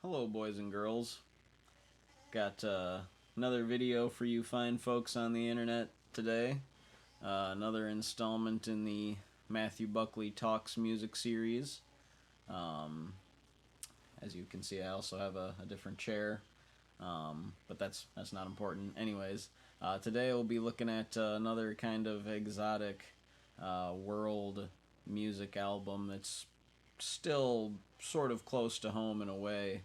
Hello, boys and girls. Got another video for you fine folks on the internet today. Another installment in the Matthew Buckley Talks music series. As you can see, I also have a different chair, but that's not important. Anyways, today we'll be looking at another kind of exotic world music album that's still sort of close to home in a way.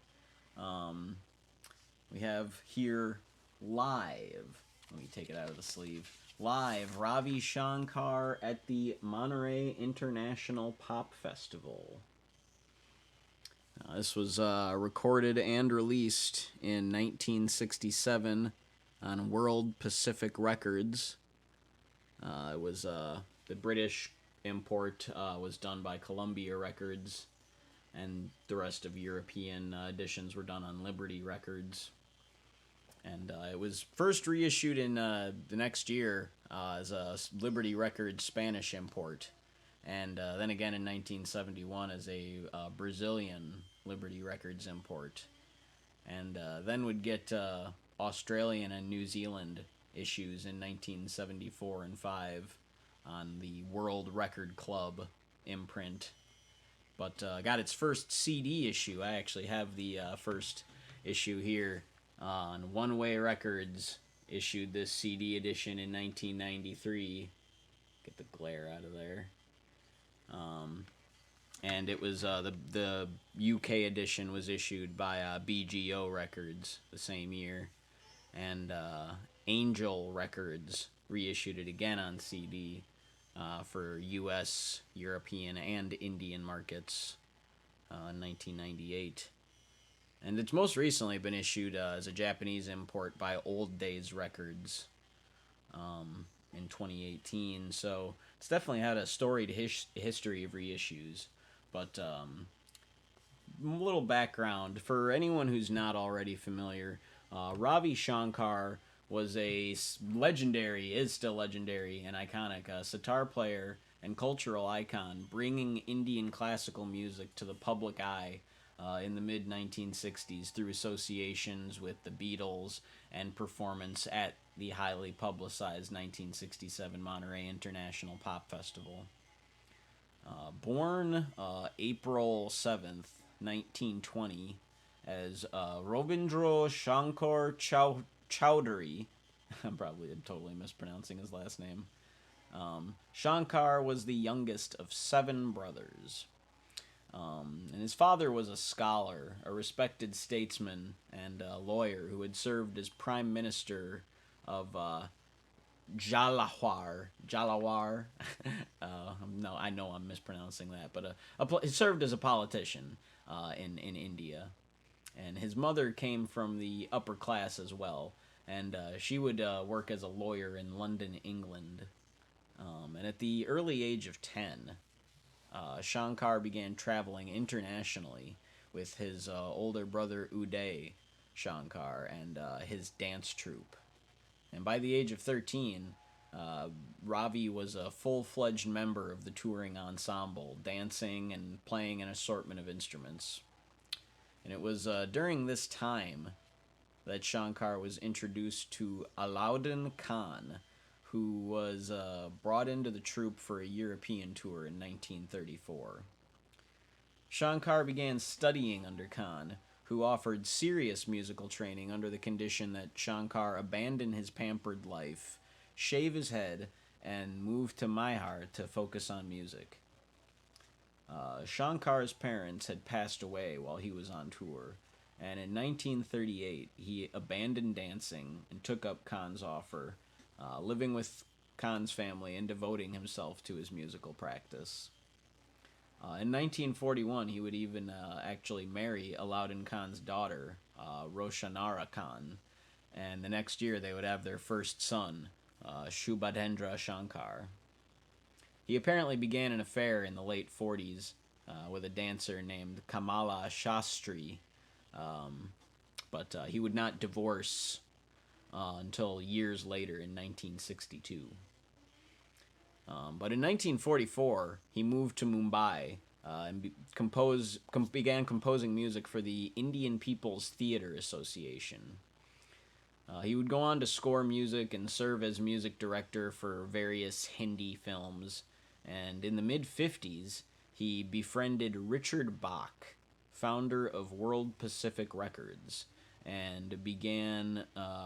We have here live, let me take it out of the sleeve, live Ravi Shankar at the Monterey International Pop Festival. This was recorded and released in 1967 on World Pacific Records. It was the British import was done by Columbia Records, and the rest of European editions were done on Liberty Records. And it was first reissued in the next year as a Liberty Records Spanish import, and then again in 1971 as a Brazilian Liberty Records import, and then would get Australian and New Zealand issues in 1974 and 5 on the World Record Club imprint. But got its first CD issue. I actually have the first issue here. On One Way Records issued this CD edition in 1993. Get the glare out of there. And it was the UK edition was issued by BGO Records the same year, and Angel Records reissued it again on CD for US, European, and Indian markets in 1998. And it's most recently been issued as a Japanese import by Old Days Records in 2018. So it's definitely had a storied history of reissues. But a little background for anyone who's not already familiar. Ravi Shankar was is still legendary and iconic sitar player and cultural icon, bringing Indian classical music to the public eye in the mid-1960s through associations with the Beatles and performance at the highly publicized 1967 Monterey International Pop Festival. Born April 7th, 1920, as Robindra Shankar Chowdhury. I'm probably totally mispronouncing his last name. Shankar was the youngest of 7 brothers. And his father was a scholar, a respected statesman, and a lawyer who had served as prime minister of Jalawar. No, I know I'm mispronouncing that, but he served as a politician in India. And his mother came from the upper class as well, and she would work as a lawyer in London, England. And at the early age of 10, Shankar began traveling internationally with his older brother Uday Shankar and his dance troupe. And by the age of 13, Ravi was a full-fledged member of the touring ensemble, dancing and playing an assortment of instruments. And it was during this time that Shankar was introduced to Alauddin Khan, who was brought into the troupe for a European tour in 1934. Shankar began studying under Khan, who offered serious musical training under the condition that Shankar abandon his pampered life, shave his head, and move to Maihar to focus on music. Shankar's parents had passed away while he was on tour, and in 1938 he abandoned dancing and took up Khan's offer, living with Khan's family and devoting himself to his musical practice. In 1941, he would even actually marry Alauddin Khan's daughter, Roshanara Khan, and the next year they would have their first son, Shubhendra Shankar. He apparently began an affair in the late 40s with a dancer named Kamala Shastri, but he would not divorce until years later in 1962. But in 1944, he moved to Mumbai and began composing music for the Indian People's Theatre Association. He would go on to score music and serve as music director for various Hindi films. And in the mid 50s, he befriended Richard Bach, founder of World Pacific Records, and began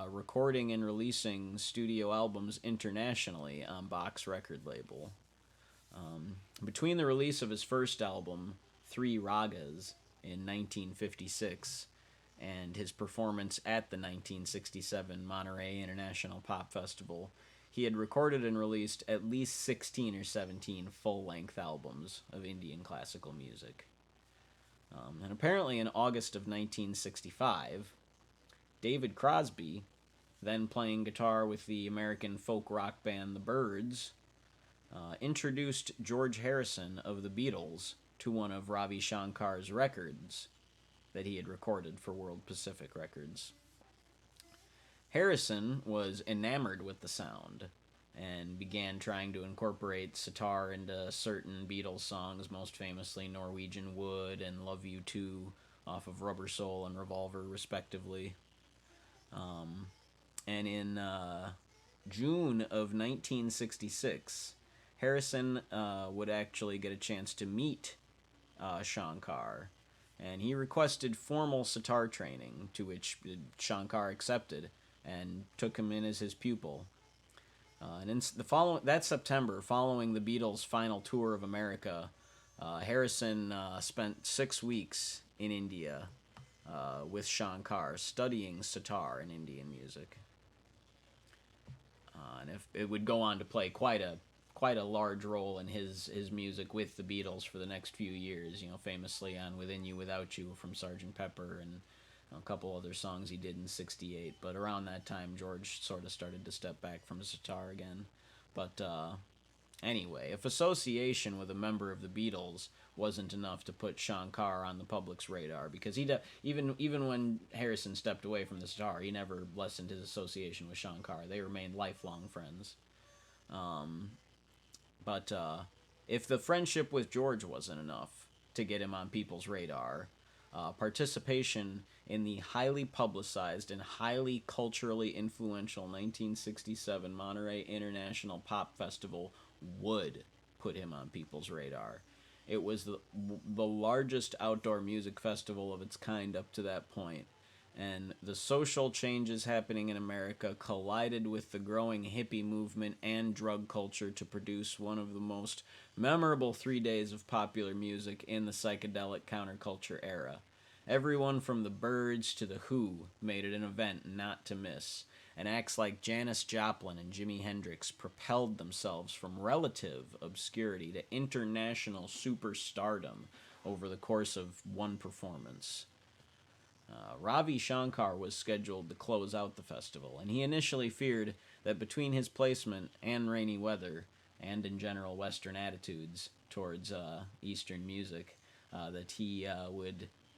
recording and releasing studio albums internationally on Bach's record label. Between the release of his first album, Three Ragas, in 1956, and his performance at the 1967 Monterey International Pop Festival, he had recorded and released at least 16 or 17 full-length albums of Indian classical music. And apparently in August of 1965, David Crosby, then playing guitar with the American folk rock band The Byrds, introduced George Harrison of the Beatles to one of Ravi Shankar's records that he had recorded for World Pacific Records. Harrison was enamored with the sound and began trying to incorporate sitar into certain Beatles songs, most famously Norwegian Wood and Love You Too off of Rubber Soul and Revolver, respectively. And in June of 1966, Harrison would actually get a chance to meet Shankar, and he requested formal sitar training, to which Shankar accepted and took him in as his pupil. And in that September, following the Beatles' final tour of America, Harrison spent 6 weeks in India with Shankar, studying sitar and Indian music. And it would go on to play quite a large role in his music with the Beatles for the next few years. Famously on "Within You, Without You" from Sgt. Pepper, and a couple other songs he did in '68. But around that time, George sort of started to step back from sitar again. But anyway, if association with a member of the Beatles wasn't enough to put Shankar on the public's radar, because even when Harrison stepped away from the sitar, he never lessened his association with Shankar. They remained lifelong friends. But if the friendship with George wasn't enough to get him on people's radar, participation in the highly publicized and highly culturally influential 1967 Monterey International Pop Festival would put him on people's radar. It was the largest outdoor music festival of its kind up to that point, and the social changes happening in America collided with the growing hippie movement and drug culture to produce one of the most memorable 3 days of popular music in the psychedelic counterculture era. Everyone from the Byrds to the Who made it an event not to miss, and acts like Janis Joplin and Jimi Hendrix propelled themselves from relative obscurity to international superstardom over the course of one performance. Ravi Shankar was scheduled to close out the festival, and he initially feared that between his placement and rainy weather, and in general Western attitudes towards Eastern music, that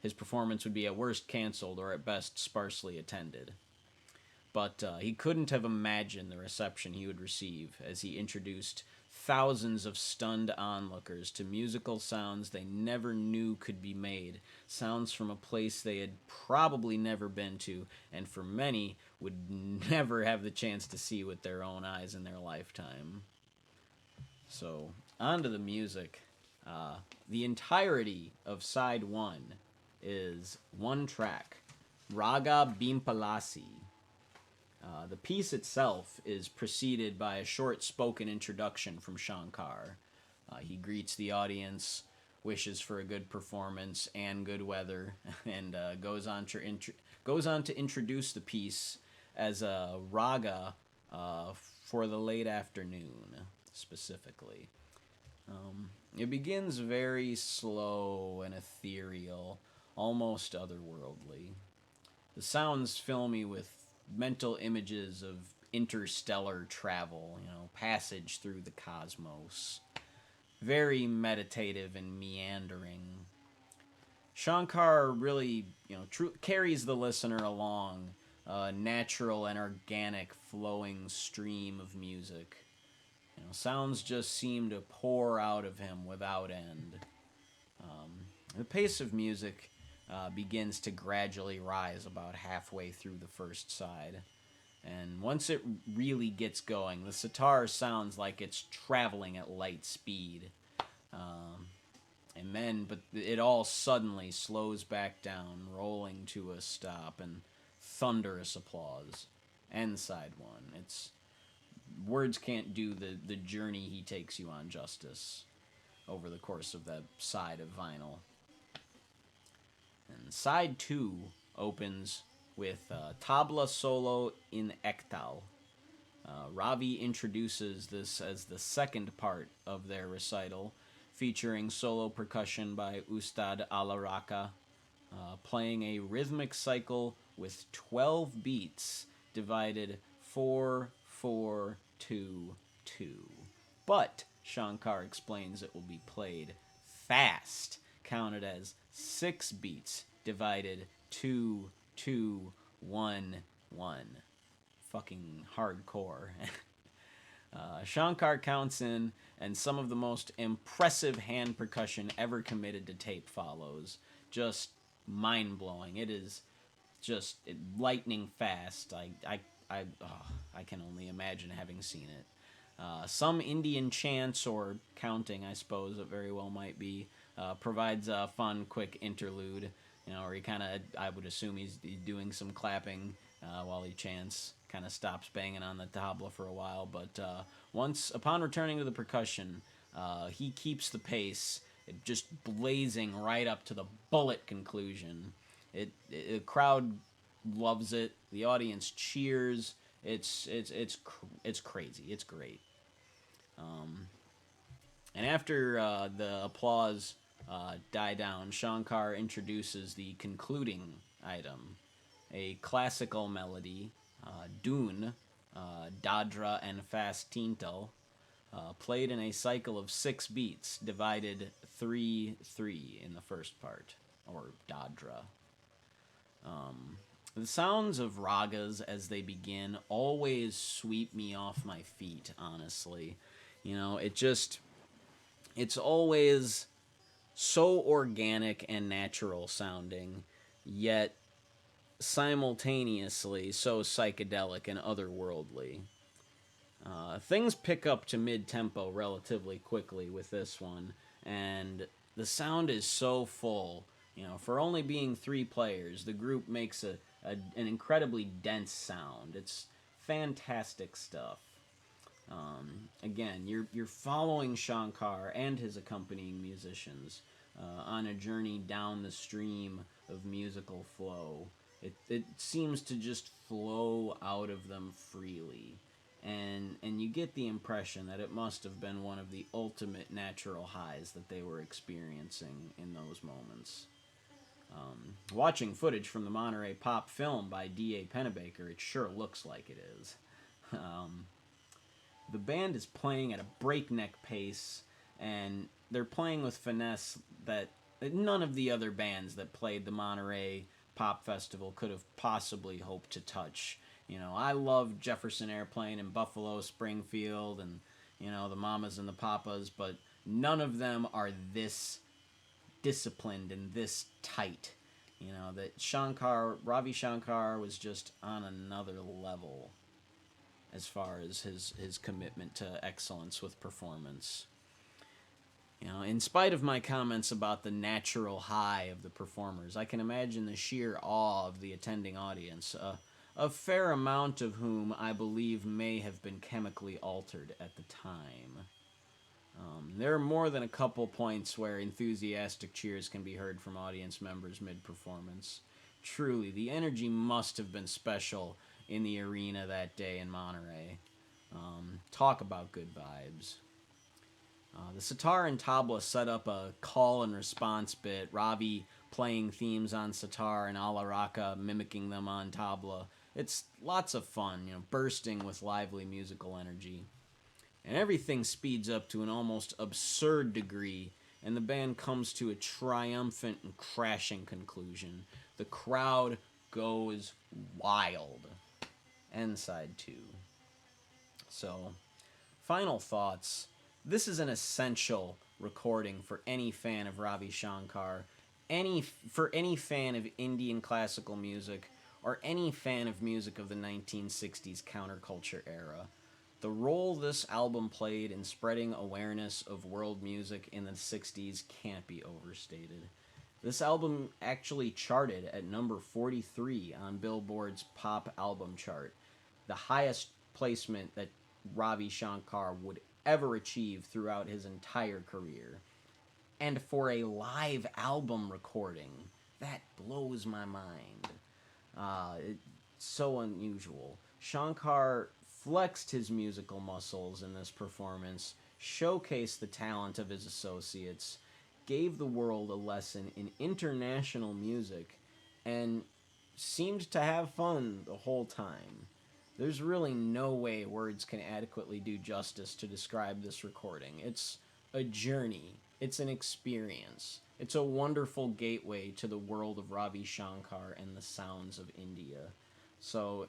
his performance would be at worst canceled or at best sparsely attended. But he couldn't have imagined the reception he would receive as he introduced thousands of stunned onlookers to musical sounds they never knew could be made, sounds from a place they had probably never been to, and for many would never have the chance to see with their own eyes in their lifetime. So, on to the music. The entirety of side 1 is one track, Raga Bimpalasi. The piece itself is preceded by a short spoken introduction from Shankar. He greets the audience, wishes for a good performance and good weather, and goes on to introduce the piece as a raga for the late afternoon, specifically. It begins very slow and ethereal, almost otherworldly. The sounds fill me with mental images of interstellar travel, passage through the cosmos. Very meditative and meandering. Shankar really, carries the listener along a natural and organic flowing stream of music. Sounds just seem to pour out of him without end. The pace of music begins to gradually rise about halfway through the first side. And once it really gets going, the sitar sounds like it's traveling at light speed. Um, but it all suddenly slows back down, rolling to a stop, and thunderous applause. End side one. It's words can't do the journey he takes you on justice over the course of that side of vinyl. And side two opens with Tabla Solo in Ektal. Ravi introduces this as the second part of their recital, featuring solo percussion by Ustad Alaraka, playing a rhythmic cycle with 12 beats divided 4 4 2 2. But Shankar explains it will be played fast, counted as 6 beats divided 2 2 1 1. Fucking hardcore. Shankar counts in, and some of the most impressive hand percussion ever committed to tape follows. Just mind blowing. It is just lightning fast. I can only imagine having seen it. Some Indian chants or counting, I suppose it very well might be, provides a fun, quick interlude. Where he kind of, I would assume he's doing some clapping while he chants. Kind of stops banging on the tabla for a while, but upon returning to the percussion, he keeps the pace, just blazing right up to the bullet conclusion. The crowd loves it. The audience cheers. It's crazy. It's great. And after the applause die down, Shankar introduces the concluding item, a classical melody, Dune, Dadra and Fast Tintal, played in a cycle of 6 beats, divided 3 3 in the first part, or Dadra. The sounds of ragas as they begin always sweep me off my feet, honestly. It's always so organic and natural sounding, yet simultaneously so psychedelic and otherworldly. Things pick up to mid-tempo relatively quickly with this one, and the sound is so full. For only being 3 players, the group makes an incredibly dense sound. It's fantastic stuff. Again, you're following Shankar and his accompanying musicians on a journey down the stream of musical flow. It seems to just flow out of them freely, and you get the impression that it must have been one of the ultimate natural highs that they were experiencing in those moments. Watching footage from the Monterey pop film by D.A. Pennebaker, it sure looks like it is. The band is playing at a breakneck pace, and they're playing with finesse that none of the other bands that played the Monterey Pop Festival could have possibly hoped to touch. I love Jefferson Airplane and Buffalo Springfield and, the Mamas and the Papas, but none of them are this disciplined and this tight. That Ravi Shankar was just on another level as far as his commitment to excellence with performance. In spite of my comments about the natural high of the performers, I can imagine the sheer awe of the attending audience, a fair amount of whom I believe may have been chemically altered at the time. There are more than a couple points where enthusiastic cheers can be heard from audience members mid-performance. Truly, the energy must have been special in the arena that day in Monterey. Talk about good vibes. The sitar and tabla set up a call and response bit, Ravi playing themes on sitar and Alaraka mimicking them on tabla. It's lots of fun, bursting with lively musical energy. And everything speeds up to an almost absurd degree, and the band comes to a triumphant and crashing conclusion. The crowd goes wild. End side 2. So, final thoughts. This is an essential recording for any fan of Ravi Shankar, for any fan of Indian classical music or any fan of music of the 1960s counterculture era, the role this album played in spreading awareness of world music in the 60s can't be overstated. This album actually charted at number 43 on Billboard's pop album chart, the highest placement that Ravi Shankar would ever achieve throughout his entire career. And for a live album recording, that blows my mind. It's so unusual. Shankar flexed his musical muscles in this performance, showcased the talent of his associates, gave the world a lesson in international music, and seemed to have fun the whole time. There's really no way words can adequately do justice to describe this recording. It's a journey, it's an experience. It's a wonderful gateway to the world of Ravi Shankar and the sounds of India. So,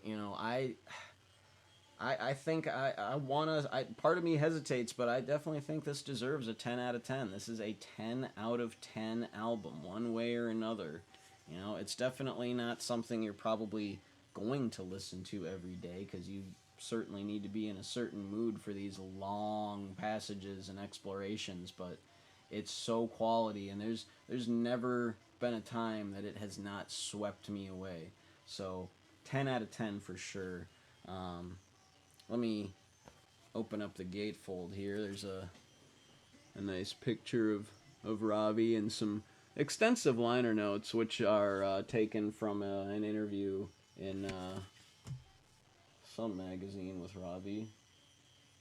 I think I want to. Part of me hesitates, but I definitely think this deserves a 10 out of 10. This is a 10 out of 10 album, one way or another. It's definitely not something you're probably going to listen to every day because you certainly need to be in a certain mood for these long passages and explorations, but it's so quality, and there's never been a time that it has not swept me away. So 10 out of 10 for sure. Let me open up the gatefold here. There's a nice picture of Ravi and some extensive liner notes, which are taken from an interview in some magazine with Ravi.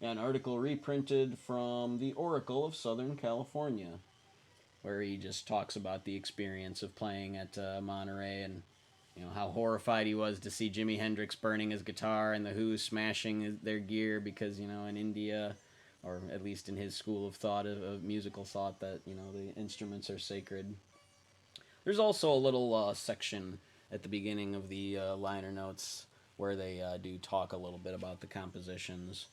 An article reprinted from the Oracle of Southern California, where he just talks about the experience of playing at Monterey and how horrified he was to see Jimi Hendrix burning his guitar and the Who smashing their gear because in India, or at least in his school of thought of musical thought, that the instruments are sacred. There's also a little section at the beginning of the liner notes where they do talk a little bit about the compositions,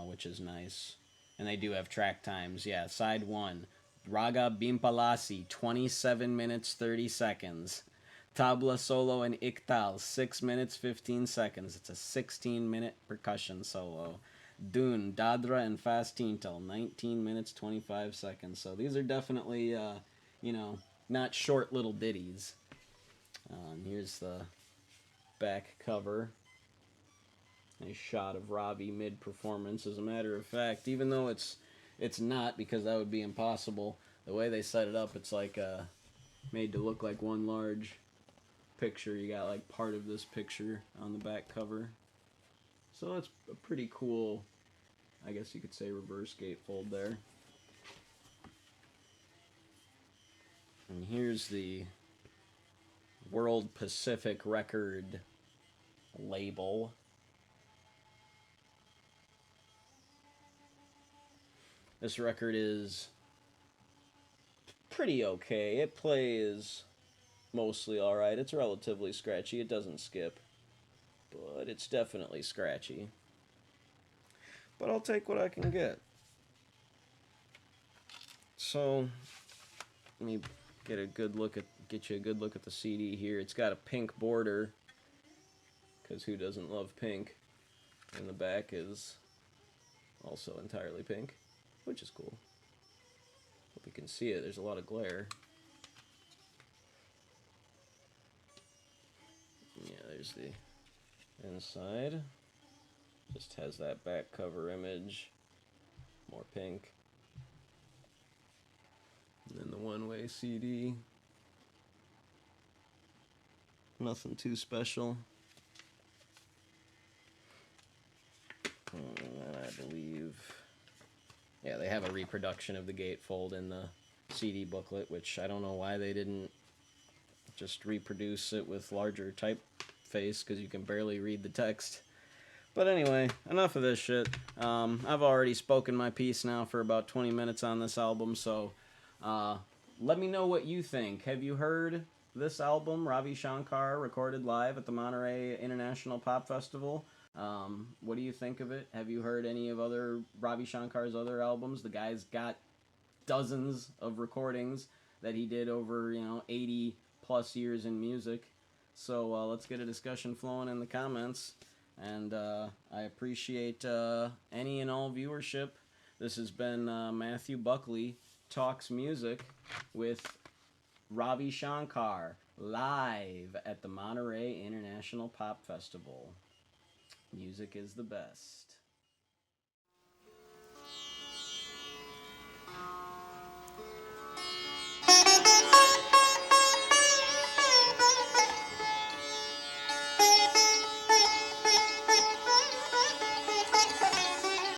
which is nice. And they do have track times. Yeah, side 1, Raga Bimpalasi, 27 minutes 30 seconds. Tabla solo and Iktal, 6 minutes 15 seconds. It's a 16-minute percussion solo. Dun, Dadra, and Fast Tintal, 19 minutes 25 seconds. So these are definitely, not short little ditties. Here's the back cover. Nice shot of Ravi mid-performance. As a matter of fact, even though it's not, because that would be impossible, the way they set it up, it's like made to look like one large picture. You got like part of this picture on the back cover. So that's a pretty cool, I guess you could say, reverse gatefold there. And here's the World Pacific Record label. This record is pretty okay. It plays mostly alright. It's relatively scratchy. It doesn't skip, but it's definitely scratchy. But I'll take what I can get. So, let me get you a good look at the CD here. It's got a pink border, because who doesn't love pink? And the back is also entirely pink, which is cool. Hope you can see it. There's a lot of glare. Yeah, there's the inside. Just has that back cover image. More pink. And then the one-way CD. Nothing too special. And I believe... yeah, they have a reproduction of the gatefold in the CD booklet, which I don't know why they didn't just reproduce it with larger typeface, because you can barely read the text. But anyway, enough of this shit. I've already spoken my piece now for about 20 minutes on this album, so let me know what you think. Have you heard this album, Ravi Shankar, recorded live at the Monterey International Pop Festival? What do you think of it? Have you heard any of other Ravi Shankar's other albums? The guy's got dozens of recordings. that he did over 80 plus years in music. So let's get a discussion flowing in the comments, and I appreciate any and all viewership. This has been Matthew Buckley Talks Music with Ravi Shankar live at the Monterey International Pop Festival. Music is the best.